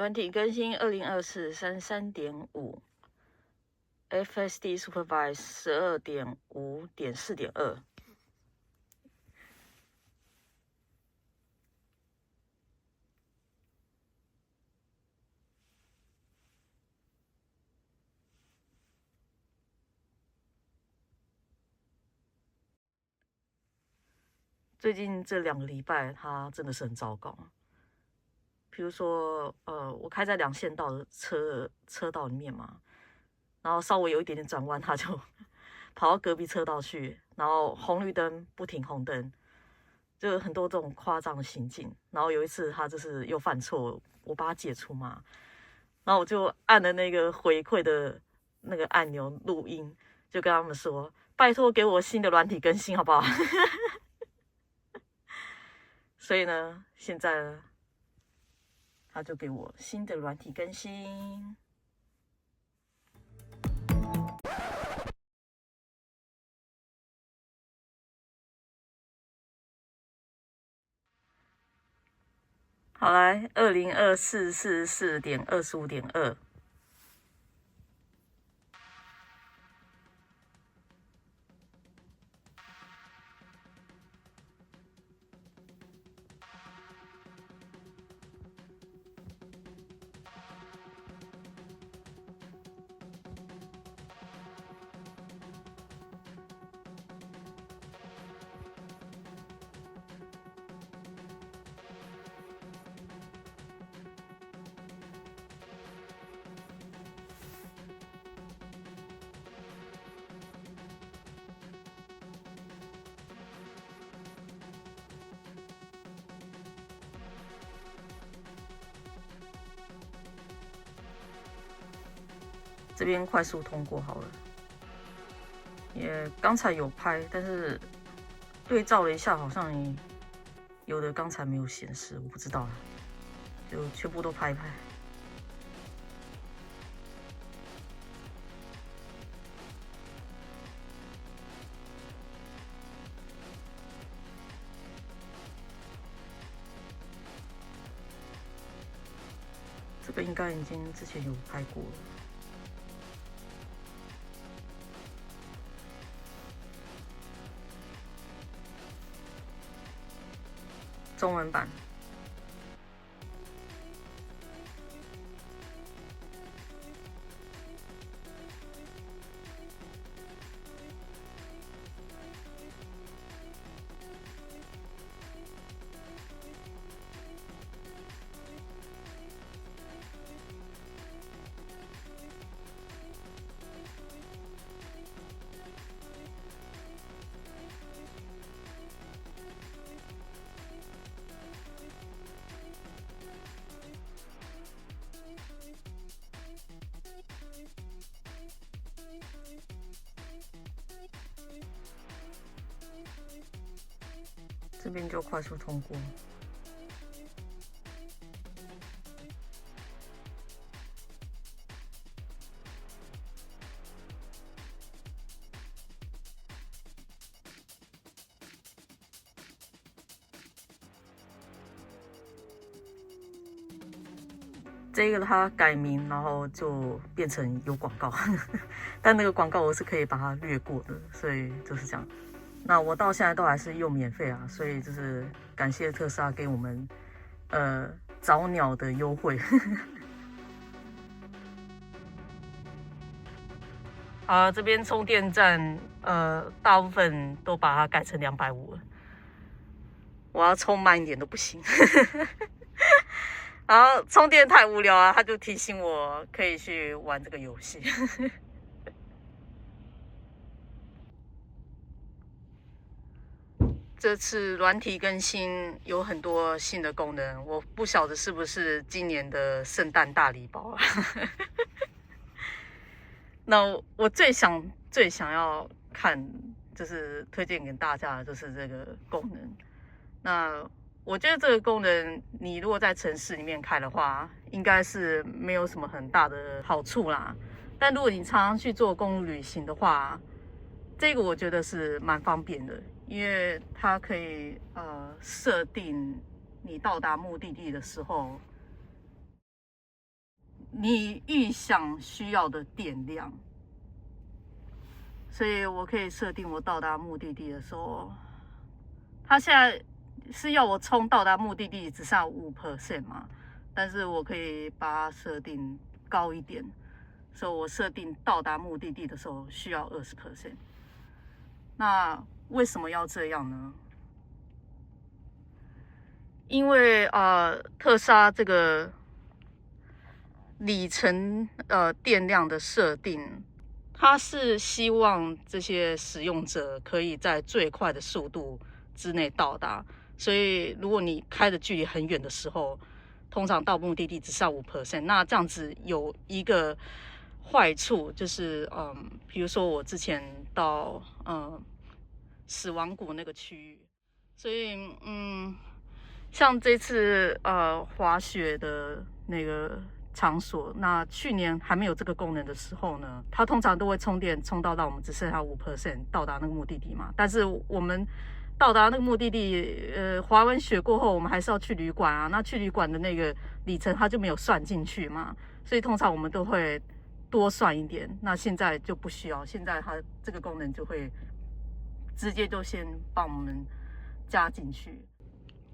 软体更新202433.5 FSD Supervise 12.5.4.2。最近这2个礼拜，它真的是很糟糕。比如说，我开在2线道的车道里面嘛，然后稍微有一点点转弯，它就跑到隔壁车道去，然后红绿灯不停红灯，就很多这种夸张的行径。然后有一次，他就是又犯错，我把他解除嘛，然后我就按了那个回馈的那个按钮录音，就跟他们说，拜托给我新的软体更新好不好？所以呢，现在呢，他就给我新的软体更新。好来，202444.25.2。这边快速通过好了，也刚才有拍，但是对照了一下，好像有的刚才没有显示，我不知道啦，就全部都拍一拍。这个应该已经之前有拍过了。中文版。这边就快速通过。这个它改名，然后就变成有广告，但那个广告我是可以把它略过的，所以就是这样。那我到现在都还是用免费啊，所以就是感谢特斯拉给我们早鸟的优惠。啊，这边充电站大部分都把它改成250了，我要充慢一点都不行。然后充电太无聊啊，他就提醒我可以去玩这个游戏。这次软体更新有很多新的功能，我不晓得是不是今年的圣诞大礼包啊。那我最想要看，就是推荐给大家的就是这个功能。那我觉得这个功能，你如果在城市里面开的话，应该是没有什么很大的好处啦。但如果你常常去做公路旅行的话，这个我觉得是蛮方便的，因为它可以设定你到达目的地的时候你预想需要的电量。所以我可以设定我到达目的地的时候，它现在是要我充到达目的地只剩5% 嘛，但是我可以把它设定高一点，所以我设定到达目的地的时候需要20%。那为什么要这样呢？因为特斯拉这个里程电量的设定，它是希望这些使用者可以在最快的速度之内到达，所以如果你开的距离很远的时候，通常到目的地只剩5%。那这样子有一个坏处就是，比如说我之前到死亡谷那个区域，所以像这次滑雪的那个场所，那去年还没有这个功能的时候呢，它通常都会充电充到我们只剩下5% 到达那个目的地嘛。但是我们到达那个目的地，滑完雪过后，我们还是要去旅馆啊。那去旅馆的那个里程它就没有算进去嘛，所以通常我们都会多算一点。那现在就不需要，现在它这个功能就会直接就先帮我们加进去。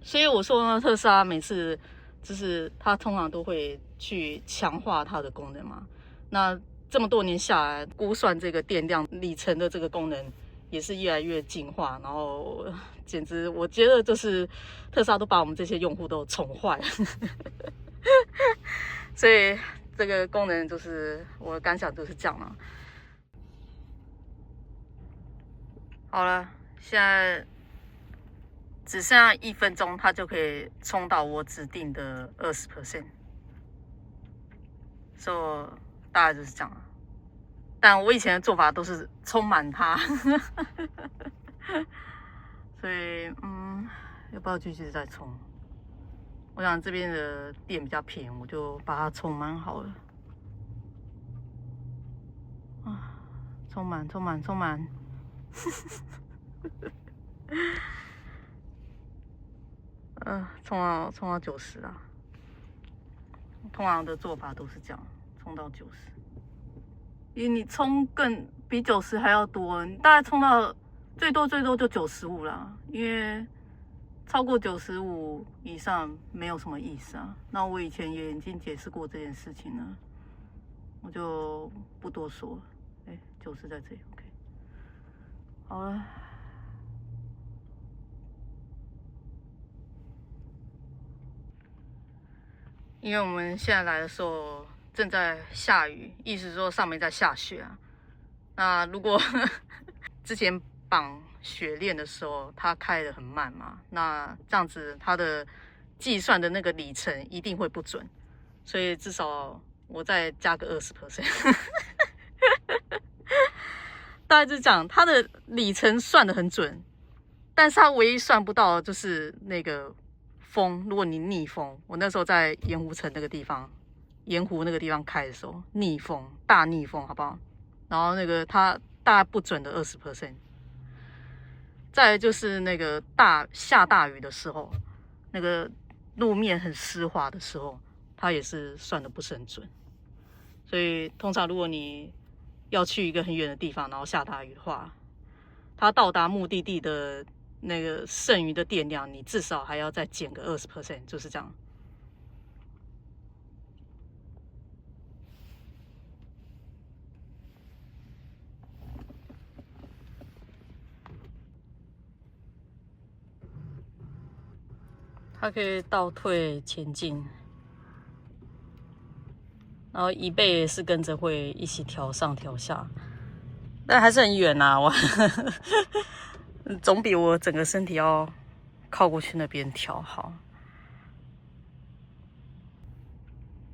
所以我说呢，特斯拉每次就是它通常都会去强化它的功能嘛。那这么多年下来，估算这个电量里程的这个功能也是越来越进化，然后简直我觉得就是特斯拉都把我们这些用户都宠坏了。所以这个功能就是我的感想就是这样了。好了，现在只剩下1分钟，它就可以充到我指定的20%，所以大概就是这样了。但我以前的做法都是充满它，所以要不要继续再充？我想这边的电比较便宜，我就把它充满好了。啊，充满，充满，充满。充到90啊。通常的做法都是这样，充到90。因为你充比90还要多，你大概充到最多就95啦。因为超过95以上没有什么意思啊。那我以前也已经解释过这件事情了，我就不多说了。90在这里 ，OK。好了。因为我们现在来的时候正在下雨，意思是说上面在下雪啊。那如果之前绑雪链的时候，它开得很慢嘛，那这样子它的计算的那个里程一定会不准，所以至少我再加个20%。大概就是讲它的里程算得很准，但是它唯一算不到的就是那个风。如果你逆风，我那时候在盐湖城那个地方，盐湖那个地方开的时候，逆风，大逆风，好不好？然后那个它大概不准的20%。再来就是那个下大雨的时候，那个路面很湿滑的时候，它也是算的不是很准。所以通常如果你要去一个很远的地方，然后下大雨的话，它到达目的地的那个剩余的电量，你至少还要再减个20%，就是这样。它可以倒退前进，然后椅背也是跟着会一起调上调下，但还是很远啊，我总比我整个身体要靠过去那边调好。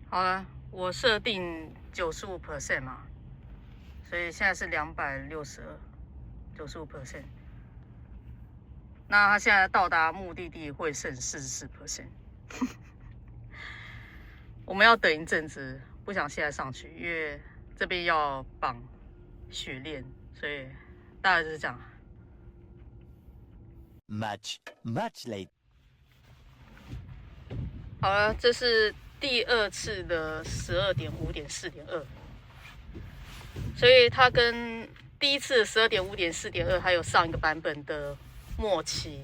好了，我设定95% 嘛，所以现在是262，95%。那它现在到达目的地会剩44%。我们要等一阵子，不想现在上去，因为这边要绑雪链，所以大概就是这样。Much late. 好了，这是第二次的12.5.4.2，所以它跟第一次的12.5.4.2还有上一个版本的末期，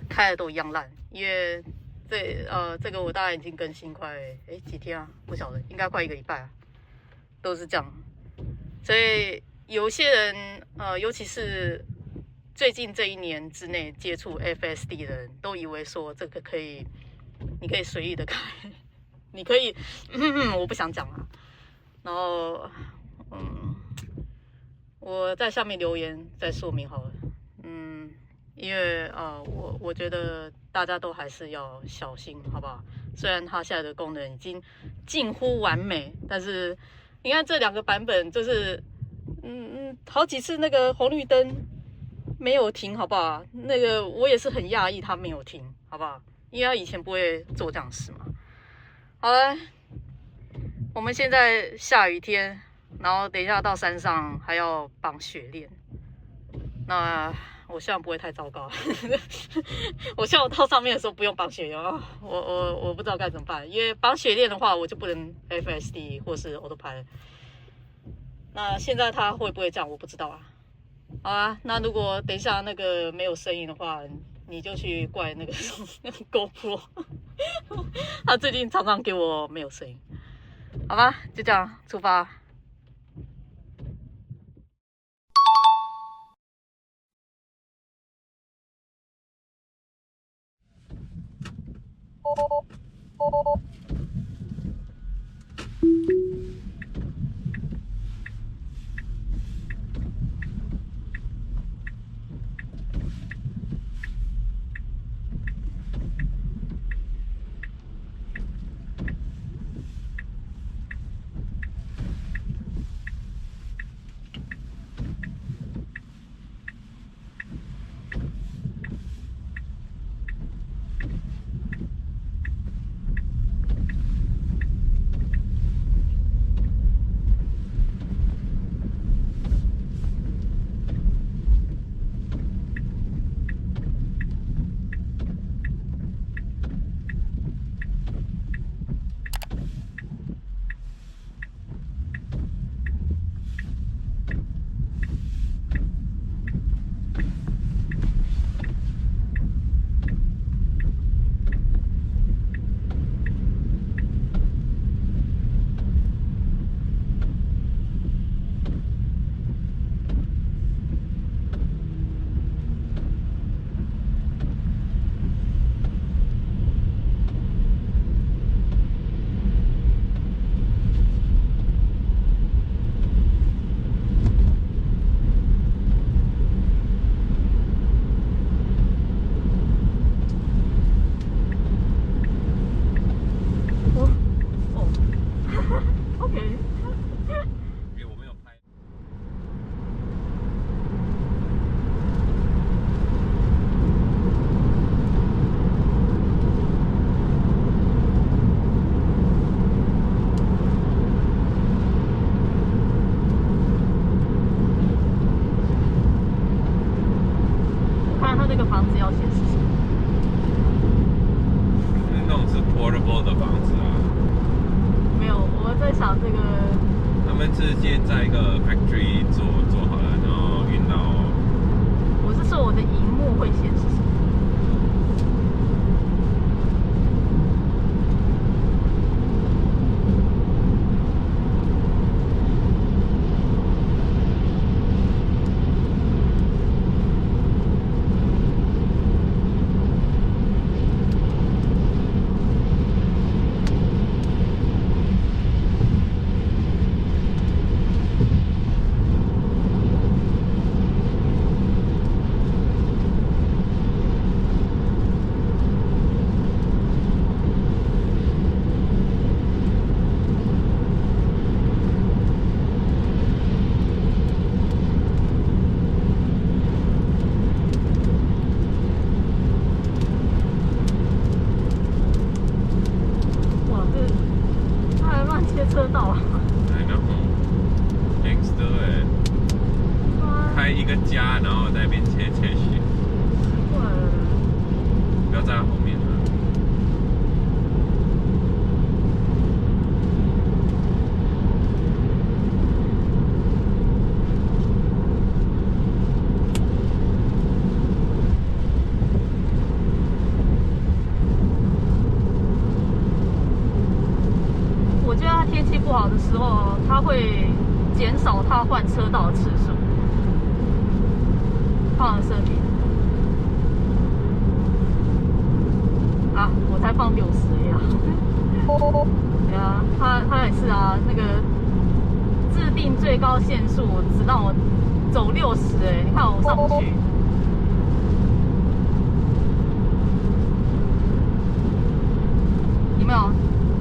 开的都一样烂。因为这个我大概已经更新快几天啊，不晓得，应该快1个礼拜啊，都是这样。所以有些人尤其是最近这1年之内接触 FSD 的人，都以为说这个你可以随意的开，你可以，我不想讲啊。然后，我在下面留言再说明好了。因为我觉得大家都还是要小心，好不好？虽然它现在的功能已经近乎完美，但是你看这2个版本，就是好几次那个红绿灯没有停，好不好？那个我也是很讶异，它没有停，好不好？因为他以前不会做这样的事嘛。好了，我们现在下雨天，然后等一下到山上还要绑雪链，那我希望不会太糟糕。我希望到上面的时候不用绑雪链啊，我不知道该怎么办，因为绑雪链的话，我就不能 FSD 或是 Autopilot。那现在它会不会这样，我不知道啊。好啊，那如果等一下那个没有声音的话，你就去怪那个GoPro， 他最近常常给我没有声音。好吧，就这样出发。看他那个房子要显示什么？那种是 portable 的房子啊。没有，我在想这个。他们直接在一个 factory 做好了，然后运到。我是说我的荧幕会显示什么？它会减少它换车道的次数，放了设定。啊，我才放60呀。对啊，它也是啊，那个制定最高限速只让我走60哎，你看我上不去。有没有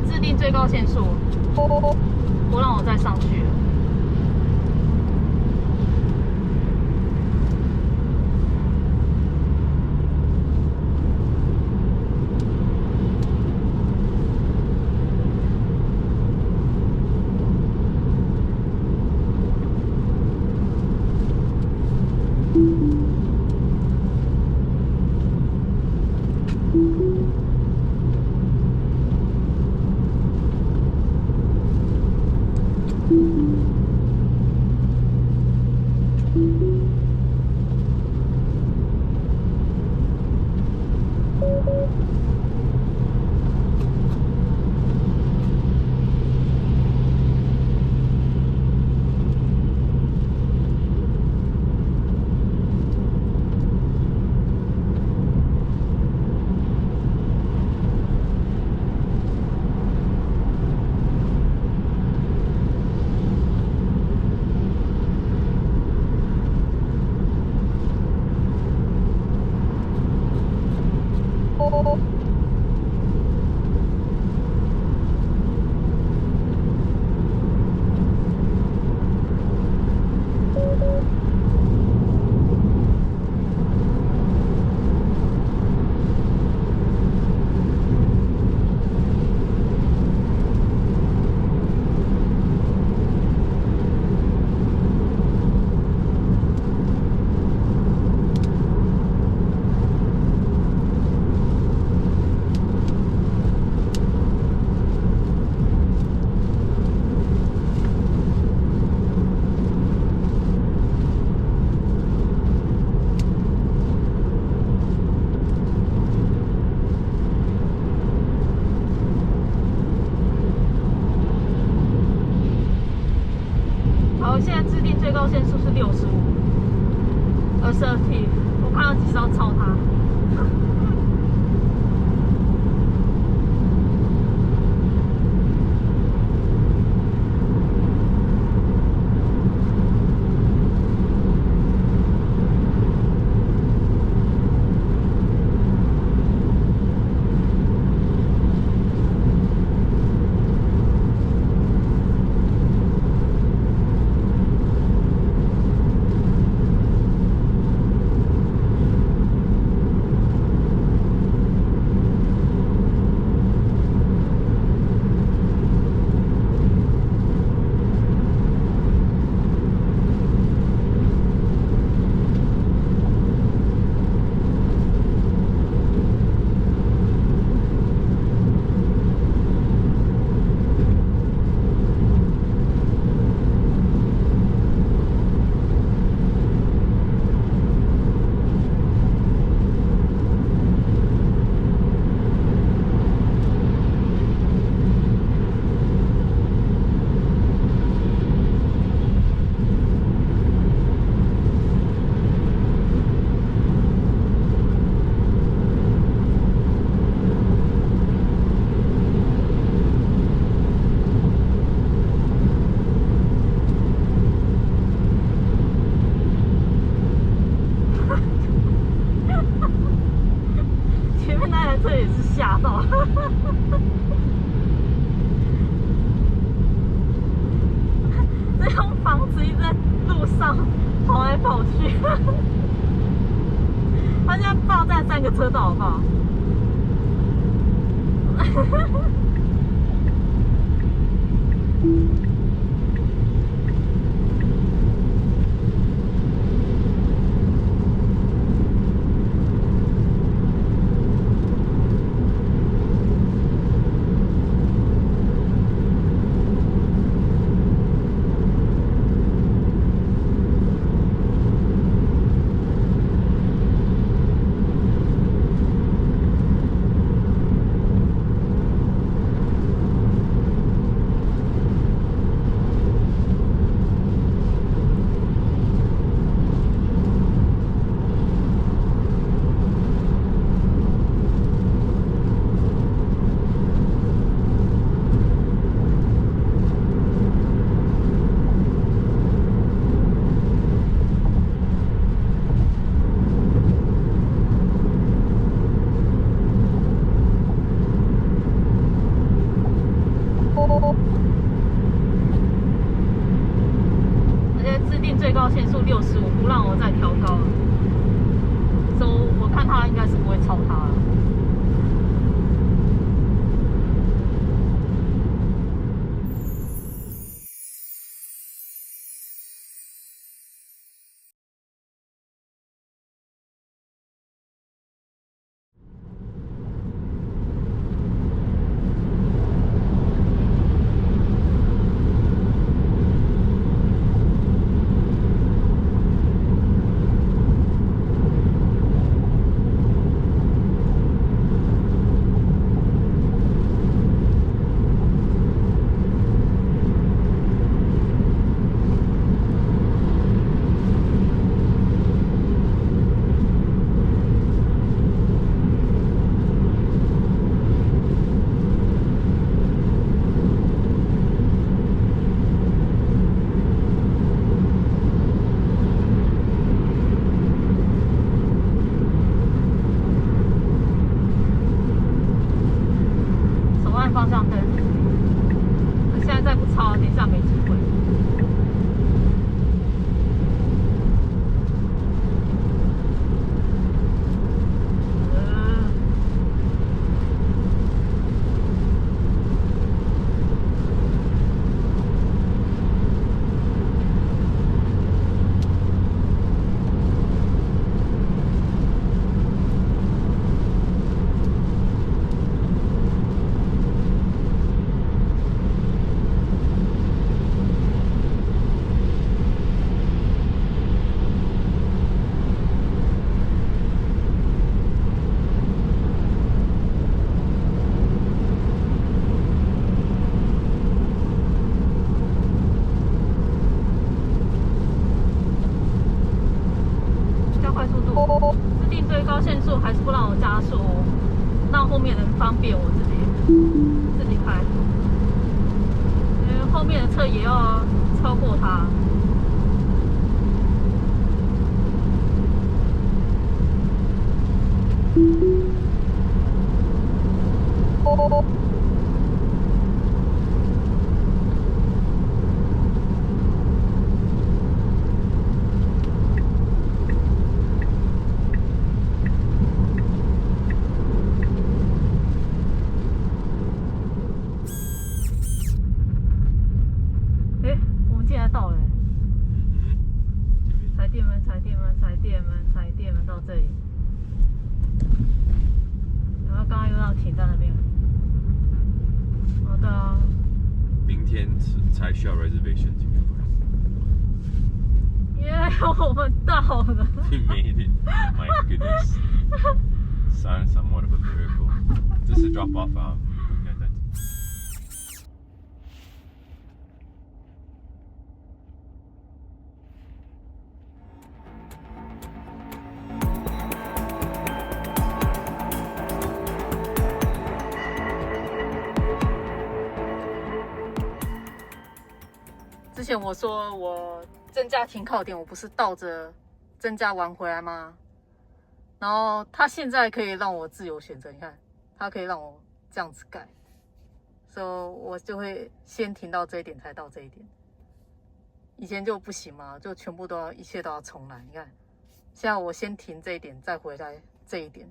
制定最高限速？不让我再上去了。好，现在制定最高限速是65，assertive，我看到几次要超它。前面那台车也是吓到，这栋房子一直在路上跑来跑去，他现在霸占3个车道，好不好？最高限速65，不让我再调高了，所以我看他应该是不会超他了。方向灯，现在再不超，等一下没机会。制定最高限速还是不让我加速，让后面人方便我自己开，因为后面的车也要超过他。到了，踩电门，踩电门，踩电门，踩电门到这里，然后刚刚又要停在那边。好的。明天才需要 reservation 今天不用。耶，我们到了。We made it. My goodness. Sounds somewhat of a miracle. 这是 drop off 啊。之前我说我增加停靠点，我不是倒着增加完回来吗？然后他现在可以让我自由选择，你看，他可以让我这样子改，所以我就会先停到这一点才到这一点。以前就不行嘛，就全部一切都要重来。你看，现在我先停这一点，再回来这一点。